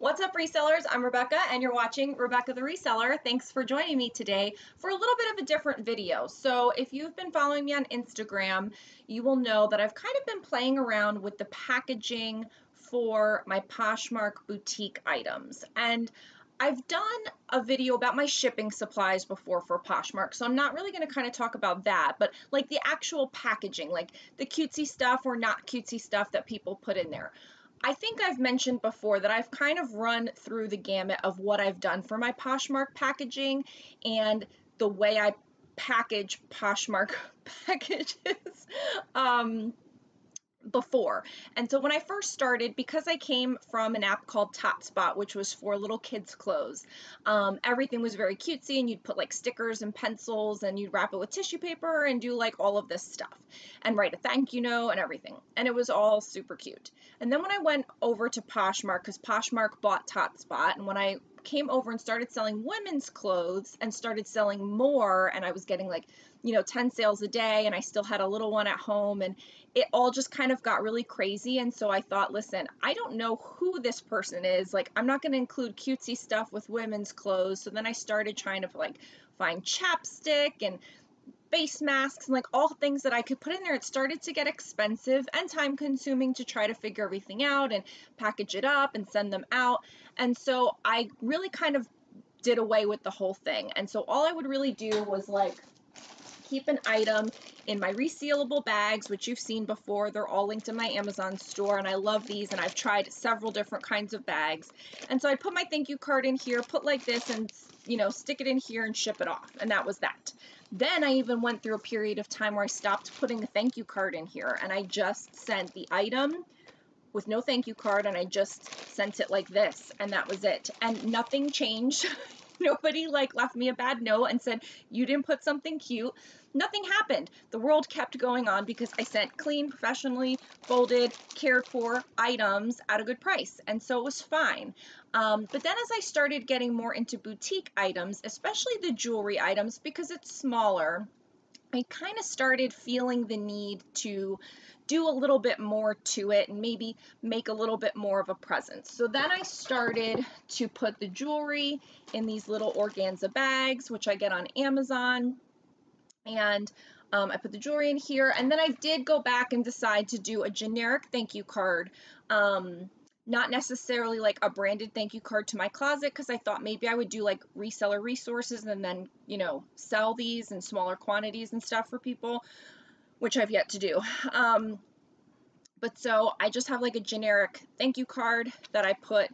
What's up, resellers? I'm Rebecca and you're watching Rebecca the Reseller. Thanks for joining me today for a little bit of a different video. So if you've been following me on Instagram, you will know that I've kind of been playing around with the packaging for my Poshmark boutique items. And I've done a video about my shipping supplies before for Poshmark, so I'm not really going to kind of talk about that, but like the actual packaging, like the cutesy stuff or not cutesy stuff that people put in there. I think I've mentioned before that I've kind of run through the gamut of what I've done for my Poshmark packaging and the way I package Poshmark packages before. And so when I first started, because I came from an app called Totspot, which was for little kids' clothes, everything was very cutesy, and you'd put like stickers and pencils and you'd wrap it with tissue paper and do like all of this stuff and write a thank you note and everything. And it was all super cute. And then when I went over to Poshmark, because Poshmark bought Totspot, and when I came over and started selling women's clothes and started selling more, and I was getting like, 10 sales a day, and I still had a little one at home, and it all just kind of got really crazy. And so I thought, listen, I don't know who this person is. Like, I'm not going to include cutesy stuff with women's clothes. So then I started trying to like find chapstick and face masks and like all things that I could put in there. It started to get expensive and time consuming to try to figure everything out and package it up and send them out. And so I really kind of did away with the whole thing. And so all I would really do was like keep an item in my resealable bags, which you've seen before. They're all linked in my Amazon store, and I love these, and I've tried several different kinds of bags. And so I put my thank you card in here, put like this, and stick it in here and ship it off, and that was that. Then I even went through a period of time where I stopped putting a thank you card in here, and I just sent the item with no thank you card, and I just sent it like this, and that was it. And nothing changed. Nobody like left me a bad note and said, you didn't put something cute. Nothing happened. The world kept going on because I sent clean, professionally folded, cared for items at a good price. And so it was fine. But then as I started getting more into boutique items, especially the jewelry items, because it's smaller, I kind of started feeling the need to do a little bit more to it and maybe make a little bit more of a presence. So then I started to put the jewelry in these little organza bags, which I get on Amazon. And I put the jewelry in here. And then I did go back and decide to do a generic thank you card. Not necessarily like a branded thank you card to my closet, because I thought maybe I would do like reseller resources and then, sell these in smaller quantities and stuff for people, which I've yet to do. But so I just have like a generic thank you card that I put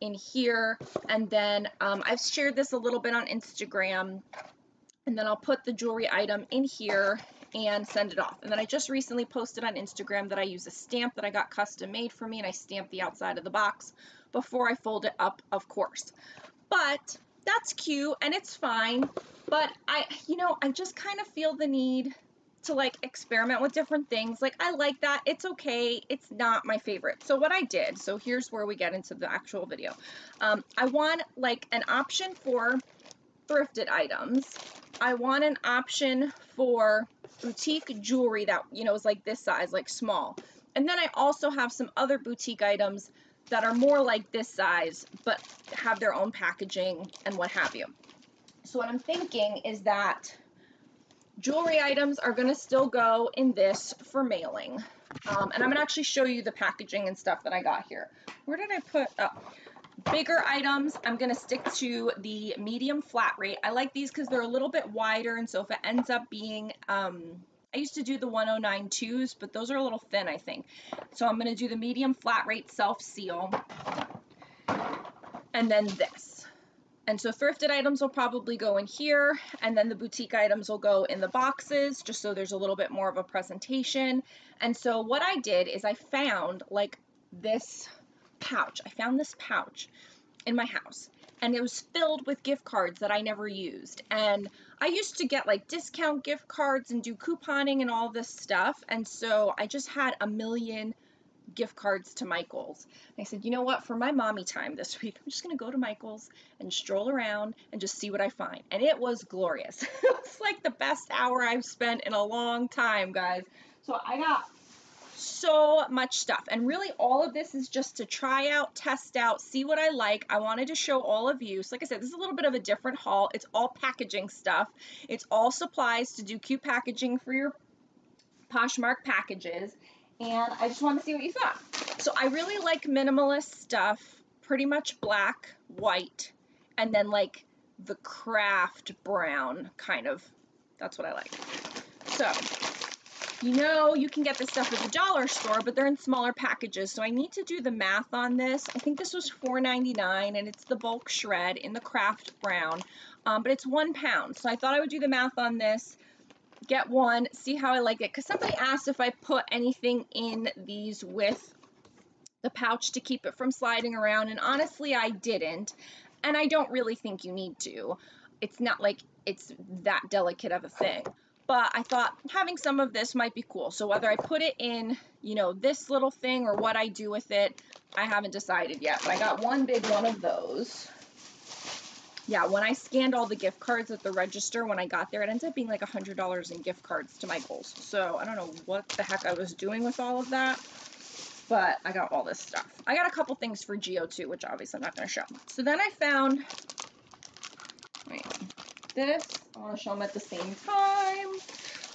in here. And then I've shared this a little bit on Instagram, and then I'll put the jewelry item in here and send it off. And then I just recently posted on Instagram that I use a stamp that I got custom made for me, and I stamp the outside of the box before I fold it up, of course. But that's cute and it's fine. But I just kind of feel the need to like experiment with different things. Like, I like that. It's okay. It's not my favorite. So what I did, so here's where we get into the actual video. I want like an option for thrifted items. I want an option for boutique jewelry that, is like this size, like small. And then I also have some other boutique items that are more like this size, but have their own packaging and what have you. So what I'm thinking is that jewelry items are going to still go in this for mailing. And I'm going to actually show you the packaging and stuff that I got here. Where did I put? Oh. Bigger items, I'm going to stick to the medium flat rate. I like these because they're a little bit wider, and so if it ends up being, I used to do the 109.2s, but those are a little thin, I think. So I'm going to do the medium flat rate self-seal, and then this. And so thrifted items will probably go in here, and then the boutique items will go in the boxes, just so there's a little bit more of a presentation. And so what I did is I found like this pouch. I found this pouch in my house, and it was filled with gift cards that I never used. And I used to get like discount gift cards and do couponing and all this stuff. And so I just had a million gift cards to Michael's. And I said, you know what, for my mommy time this week, I'm just going to go to Michael's and stroll around and just see what I find. And it was glorious. It was like the best hour I've spent in a long time, guys. So I got so much stuff, and really all of this is just to try out, test out, see what I like. I wanted to show all of you. So like I said, this is a little bit of a different haul. It's all packaging stuff. It's all supplies to do cute packaging for your Poshmark packages, and I just wanted to see what you thought. So I really like minimalist stuff, pretty much black, white, and then like the craft brown kind of. That's what I like. So you can get this stuff at the dollar store, but they're in smaller packages. So I need to do the math on this. I think this was $4.99, and it's the bulk shred in the craft brown, but it's 1 pound. So I thought I would do the math on this, get one, see how I like it. Because somebody asked if I put anything in these with the pouch to keep it from sliding around, and honestly, I didn't. And I don't really think you need to. It's not like it's that delicate of a thing. But I thought having some of this might be cool. So whether I put it in, this little thing or what I do with it, I haven't decided yet. But I got one big one of those. Yeah, when I scanned all the gift cards at the register, when I got there, it ended up being like $100 in gift cards to Michael's. So I don't know what the heck I was doing with all of that, but I got all this stuff. I got a couple things for Geo too, which obviously I'm not going to show. So then I found this. I want to show them at the same time.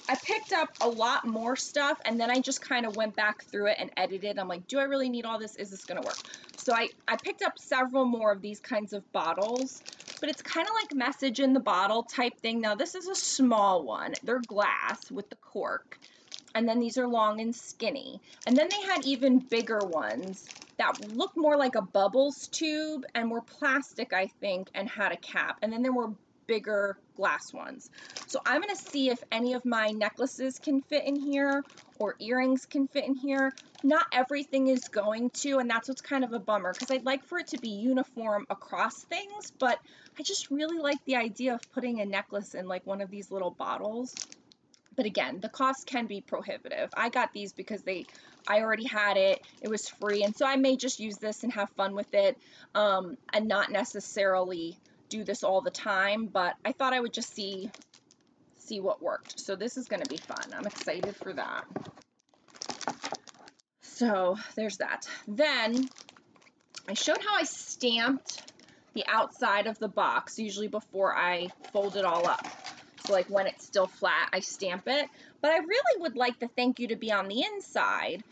I picked up a lot more stuff, and then I just kind of went back through it and edited. I'm like, do I really need all this? Is this going to work? So I picked up several more of these kinds of bottles, but it's kind of like message in the bottle type thing. Now, this is a small one. They're glass with the cork, and then these are long and skinny. And then they had even bigger ones that looked more like a bubbles tube and were plastic, I think, and had a cap. And then there were bigger glass ones. So I'm going to see if any of my necklaces can fit in here or earrings can fit in here. Not everything is going to, and that's what's kind of a bummer, because I'd like for it to be uniform across things, but I just really like the idea of putting a necklace in like one of these little bottles. But again, the cost can be prohibitive. I got these because I already had it. It was free, and so I may just use this and have fun with it, and not necessarily do this all the time, but I thought I would just see what worked. So this is going to be fun. I'm excited for that. So there's that. Then I showed how I stamped the outside of the box, usually before I fold it all up. So like when it's still flat, I stamp it. But I really would like the thank you to be on the inside.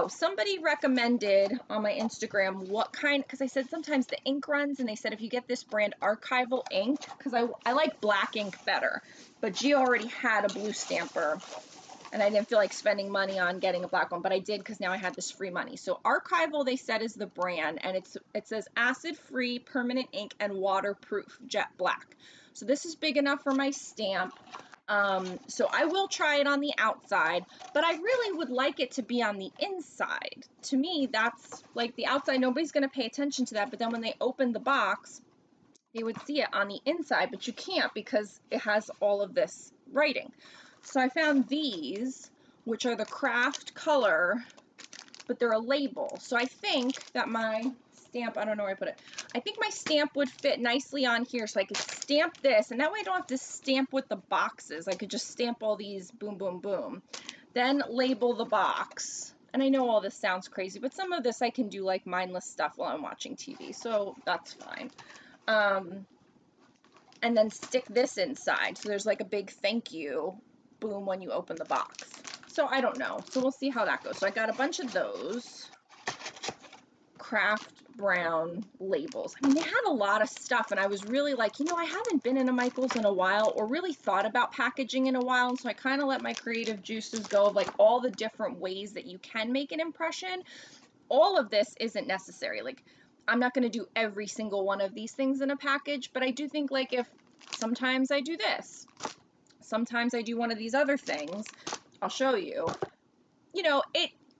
Somebody recommended on my Instagram what kind, because I said sometimes the ink runs, and they said if you get this brand Archival ink, because I like black ink better, but Gio already had a blue stamper, and I didn't feel like spending money on getting a black one, but I did because now I had this free money. So Archival, they said, is the brand, and it says acid-free permanent ink and waterproof jet black. So this is big enough for my stamp. So I will try it on the outside, but I really would like it to be on the inside. To me, that's like the outside. Nobody's going to pay attention to that, but then when they open the box, they would see it on the inside, but you can't because it has all of this writing. So I found these, which are the craft color, but they're a label. So I think that my stamp, I don't know where I put it. I think my stamp would fit nicely on here, so I could stamp this, and that way I don't have to stamp with the boxes. I could just stamp all these, boom, boom, boom. Then label the box. And I know all this sounds crazy, but some of this I can do like mindless stuff while I'm watching TV, so that's fine. And then stick this inside. So there's like a big thank you, boom, when you open the box. So I don't know. So we'll see how that goes. So I got a bunch of those craft brown labels. I mean, they had a lot of stuff, and I was really like, I haven't been in a Michael's in a while or really thought about packaging in a while, and so I kind of let my creative juices go of like all the different ways that you can make an impression. All of this isn't necessary. Like, I'm not going to do every single one of these things in a package, but I do think like if sometimes I do this, sometimes I do one of these other things, I'll show you,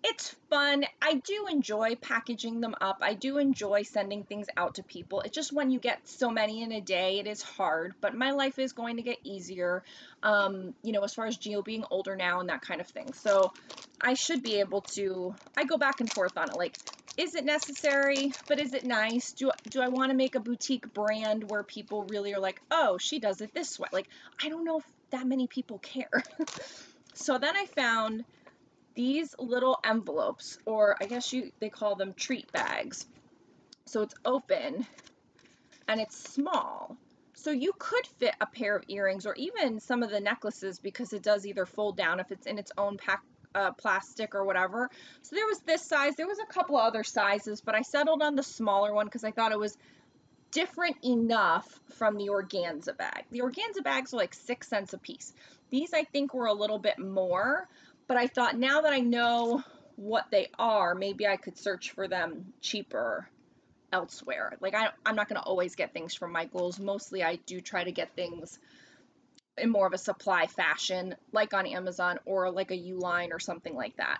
it's fun. I do enjoy packaging them up. I do enjoy sending things out to people. It's just when you get so many in a day, it is hard, but my life is going to get easier, as far as Gio being older now and that kind of thing. So I should be able to, I go back and forth on it. Like, is it necessary? But is it nice? Do I want to make a boutique brand where people really are like, oh, she does it this way? Like, I don't know if that many people care. So then I found these little envelopes, or I guess they call them treat bags. So it's open and it's small. So you could fit a pair of earrings or even some of the necklaces, because it does either fold down if it's in its own plastic or whatever. So there was this size. There was a couple of other sizes, but I settled on the smaller one because I thought it was different enough from the organza bag. The organza bags are like 6 cents a piece. These I think were a little bit more, but I thought now that I know what they are, maybe I could search for them cheaper elsewhere. Like I'm not going to always get things from Michael's. Mostly I do try to get things in more of a supply fashion, like on Amazon or like a Uline or something like that.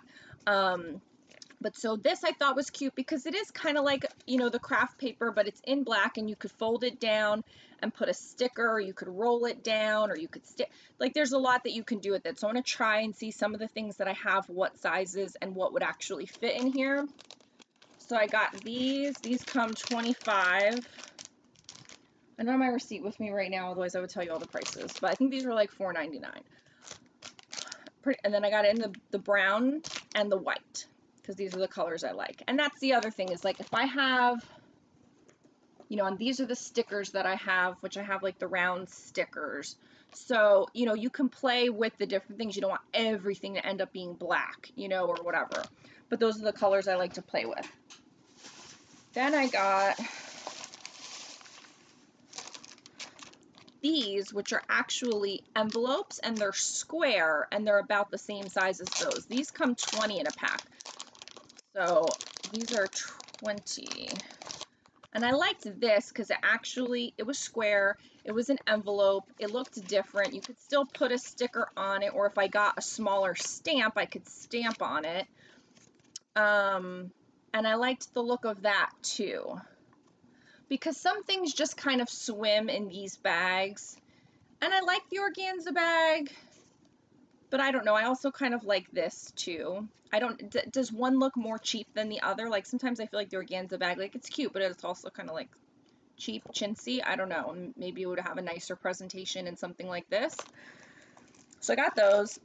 But so this I thought was cute because it is kind of like, you know, the craft paper, but it's in black and you could fold it down and put a sticker, or you could roll it down, or you could stick, like there's a lot that you can do with it. So I want to try and see some of the things that I have, what sizes and what would actually fit in here. So I got these come 25. I don't have my receipt with me right now, otherwise I would tell you all the prices, but I think these were like $4.99. And then I got it in the brown and the white, because these are the colors I like. And that's the other thing, is like if I have, you know, and these are the stickers that I have, which I have like the round stickers. So, you know, you can play with the different things. You don't want everything to end up being black, you know, or whatever. But those are the colors I like to play with. Then I got these, which are actually envelopes, and they're square, and they're about the same size as those. These come 20 in a pack. So these are 20. And I liked this because it was square, it was an envelope, it looked different. You could still put a sticker on it, or if I got a smaller stamp, I could stamp on it. And I liked the look of that too, because some things just kind of swim in these bags. And I like the organza bag, but I don't know, I also kind of like this too. Does one look more cheap than the other? Like sometimes I feel like the organza bag, like it's cute, but it's also kind of like cheap, chintzy. I don't know, maybe it would have a nicer presentation in something like this. So I got those.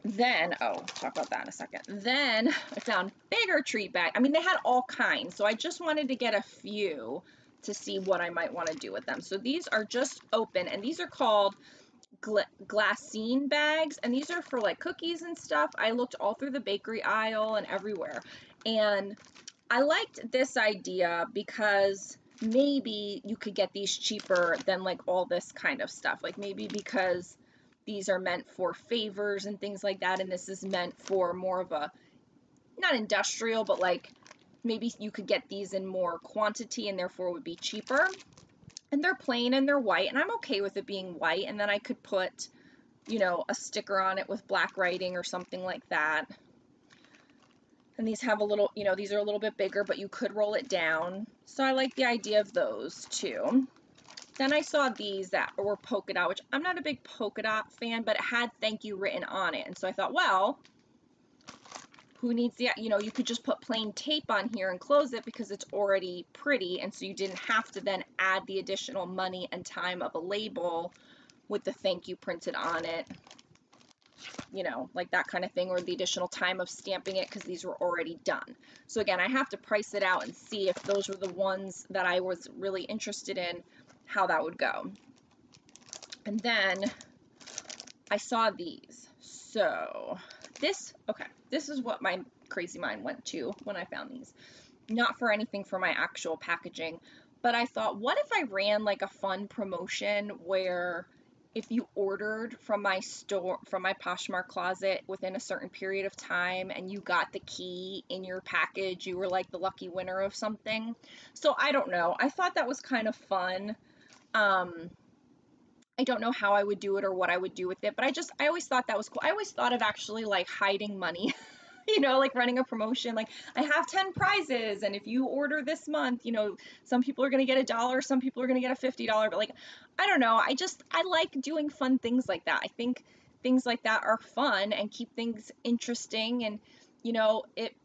Then, oh, talk about that in a second. Then I found bigger treat bag. I mean, they had all kinds, so I just wanted to get a few to see what I might want to do with them. So these are just open, and these are called Glassine bags, and these are for like cookies and stuff. I looked all through the bakery aisle and everywhere, and I liked this idea because maybe you could get these cheaper than like all this kind of stuff. Like maybe because these are meant for favors and things like that, and this is meant for more of a, not industrial, but like maybe you could get these in more quantity and therefore would be cheaper. And they're plain and they're white, and I'm okay with it being white, and then I could put, you know, a sticker on it with black writing or something like that. And these have a little, you know, these are a little bit bigger, but you could roll it down. So I like the idea of those too. Then I saw these that were polka dot, which I'm not a big polka dot fan, but it had thank you written on it. And so I thought, well, who needs the, you know, you could just put plain tape on here and close it because it's already pretty. And so you didn't have to then add the additional money and time of a label with the thank you printed on it, you know, like that kind of thing, or the additional time of stamping it because these were already done. So again, I have to price it out and see if those were the ones that I was really interested in, how that would go. And then I saw these. So this is what my crazy mind went to when I found these. Not for anything for my actual packaging, but I thought, what if I ran like a fun promotion where if you ordered from my store, from my Poshmark closet within a certain period of time and you got the key in your package, you were like the lucky winner of something. So I don't know. I thought that was kind of fun. I don't know how I would do it or what I would do with it, but I always thought that was cool. I always thought of actually like hiding money, you know, like running a promotion, like I have 10 prizes, and if you order this month, you know, some people are going to get $1, some people are going to get a $50, but like, I don't know. I like doing fun things like that. I think things like that are fun and keep things interesting, and, you know, it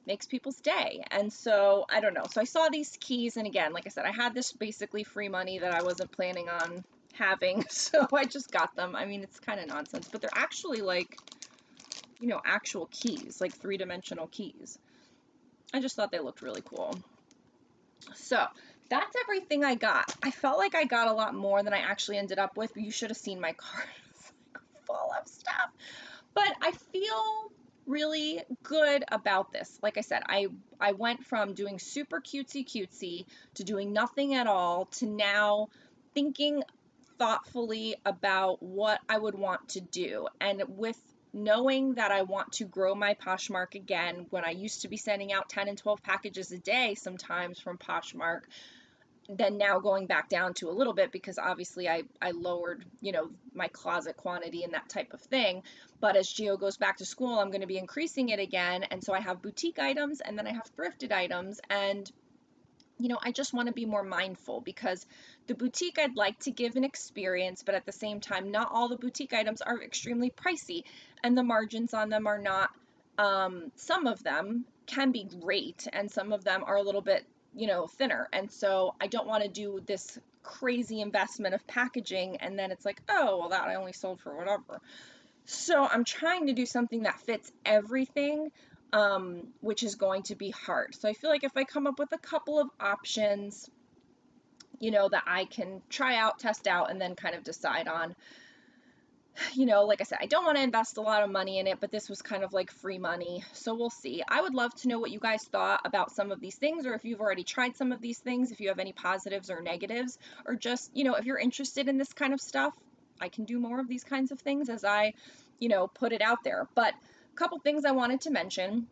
makes people's day. And so I don't know. So I saw these keys, and again, like I said, I had this basically free money that I wasn't planning on having, so I just got them. I mean, it's kind of nonsense, but they're actually like you know, actual keys, like 3-dimensional keys. I just thought they looked really cool. So that's everything I got. I felt like I got a lot more than I actually ended up with, but you should have seen my cart. It's like full of stuff. But I feel really good about this. Like I said, I went from doing super cutesy to doing nothing at all to now thinking thoughtfully about what I would want to do. And with knowing that I want to grow my Poshmark again, when I used to be sending out 10 and 12 packages a day sometimes from Poshmark, then now going back down to a little bit because obviously I lowered, you know, my closet quantity and that type of thing. But as Gio goes back to school, I'm going to be increasing it again. And so I have boutique items and then I have thrifted items. And, you know, I just want to be more mindful because the boutique, I'd like to give an experience, but at the same time, not all the boutique items are extremely pricey and the margins on them are not, some of them can be great and some of them are a little bit, you know, thinner. And so I don't want to do this crazy investment of packaging and then it's like, oh, well, that I only sold for whatever. So I'm trying to do something that fits everything, which is going to be hard. So I feel like if I come up with a couple of options, you know, that I can try out, test out, and then kind of decide on, you know, like I said, I don't want to invest a lot of money in it, but this was kind of like free money. So we'll see. I would love to know what you guys thought about some of these things, or if you've already tried some of these things, if you have any positives or negatives, or just, you know, if you're interested in this kind of stuff, I can do more of these kinds of things as I, you know, put it out there. But a couple things I wanted to mention.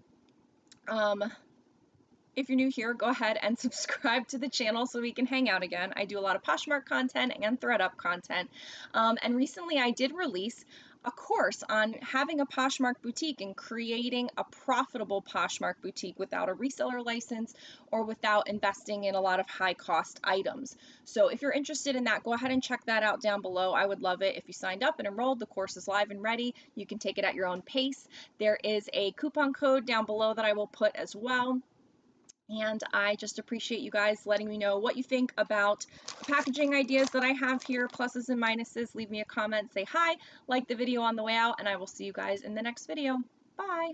If you're new here, go ahead and subscribe to the channel so we can hang out again. I do a lot of Poshmark content and ThredUp content. And recently I did release a course on having a Poshmark boutique and creating a profitable Poshmark boutique without a reseller license or without investing in a lot of high cost items. So if you're interested in that, go ahead and check that out down below. I would love it if you signed up and enrolled. The course is live and ready. You can take it at your own pace. There is a coupon code down below that I will put as well. And I just appreciate you guys letting me know what you think about the packaging ideas that I have here, pluses and minuses. Leave me a comment, say hi, like the video on the way out, and I will see you guys in the next video. Bye.